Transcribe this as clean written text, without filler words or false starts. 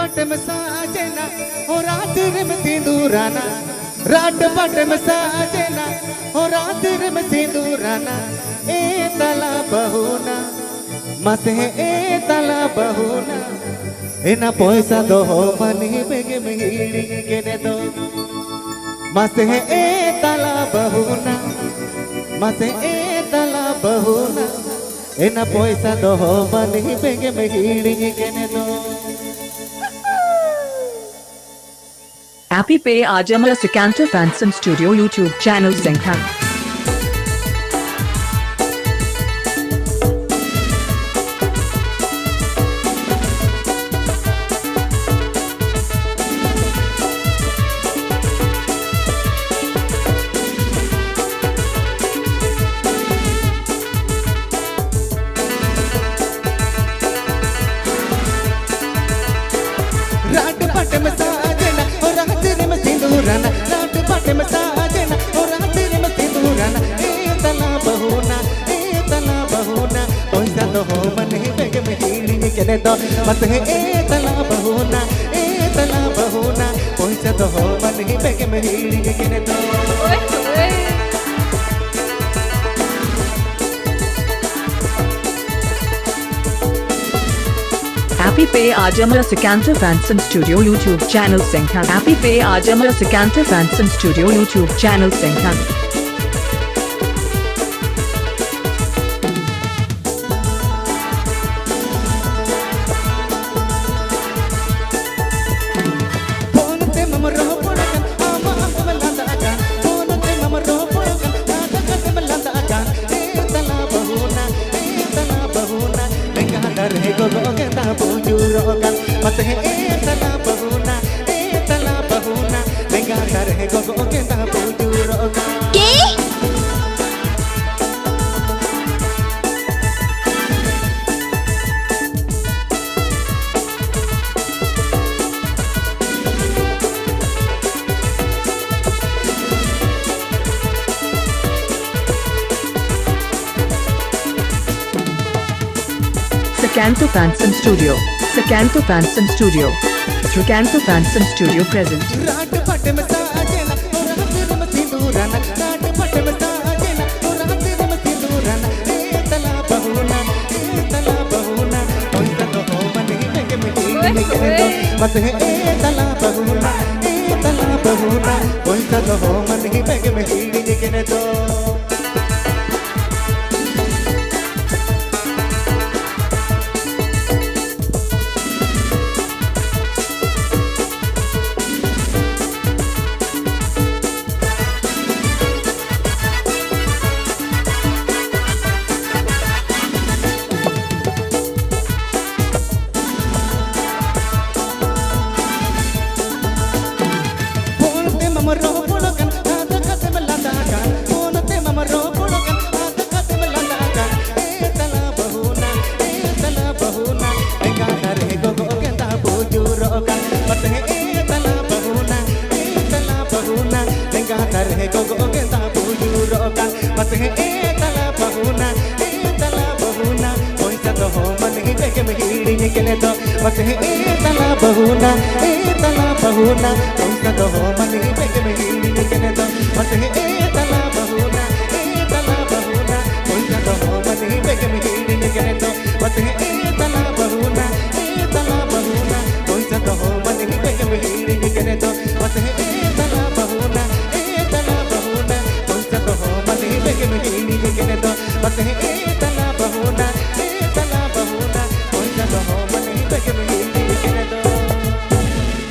पटम साजना ओ रात्रि में सिंदूराना रात पटम साजना ओ रात्रि में सिंदूराना ए तला बहू ना मत है ए तला बहू ना एना पैसा दो मनी बेगे मिहिड़ी केने दो मत है ए तला बहू ना मत है ए तला बहू ना एना पैसा दो मनी बेगे मिहिड़ी केने दो Happy Pay Ajamala Srikanta Fansan Studio YouTube channel Senghan. रात पटम साजना ओ रात्रि में सिंदूराना रात पटम साजना ओ रात्रि में सिंदूराना ए तला बहू ना पैसा दो मनी बेगे मिहिड़ी केने दो मत है ए तला बहू ना पैसा दो मनी बेगे मिहिड़ी केने दो Happy Pay Ajamala Srikanta Fansan Studio YouTube channel Senghan. Happy Pay Ajamala Srikanta Fansan Studio YouTube channel Senghan. Phone ते ममरो पड़कन आमा मलंदा अजान फोन ते ममरो पड़कन दादा कते मलंदा अजान ए तला बहू ना लेंगा डर है गोगो गेंदा पूजूरो गन मत है ए तला बहू ना लेंगा डर है गोगो गेंदा पूजूरो gun Srikanta Fansan Studio. Srikanta Fansan Studio. Srikanta Fansan Studio present. रात पटम साजना ओ रात्रि में सिंदूराना रात पटम साजना ओ रात्रि में सिंदूराना ए तला बहू ना पैसा दो मनी बेगे मिहिड़ी केने दो मत है ए तला बहू ना पैसा दो मनी बेगे मिहिड़ी केने दो फोन ते ममरो पड़कन दादा कते मलंदा अजान फोन ते ममरो पड़कन दादा कते मलंदा अजान ए तला बहू ना लेंगा डर है गोगो गेंदा पूजूरो गन मत है ए तला बहू ना लेंगा डर है गोगो गेंदा पूजूरो गन मत है ए तला बहू ना पैसा दो मनी बेगे मिहिड़ी केने दो मत है ए तला बहू ना पैसा दो मनी बेगे मिहिड़ी केने दो मत है ए तला बहू ना पैसा दो मनी बेगे मिहिड़ी केने दो मत है ए तला बहू ना पैसा दो मनी बेगे मिहिड़ी केने दो मत है ए तला बहू ना पैसा दो मनी बेगे मिहिड़ी केने दो मत है ए तला बहू ना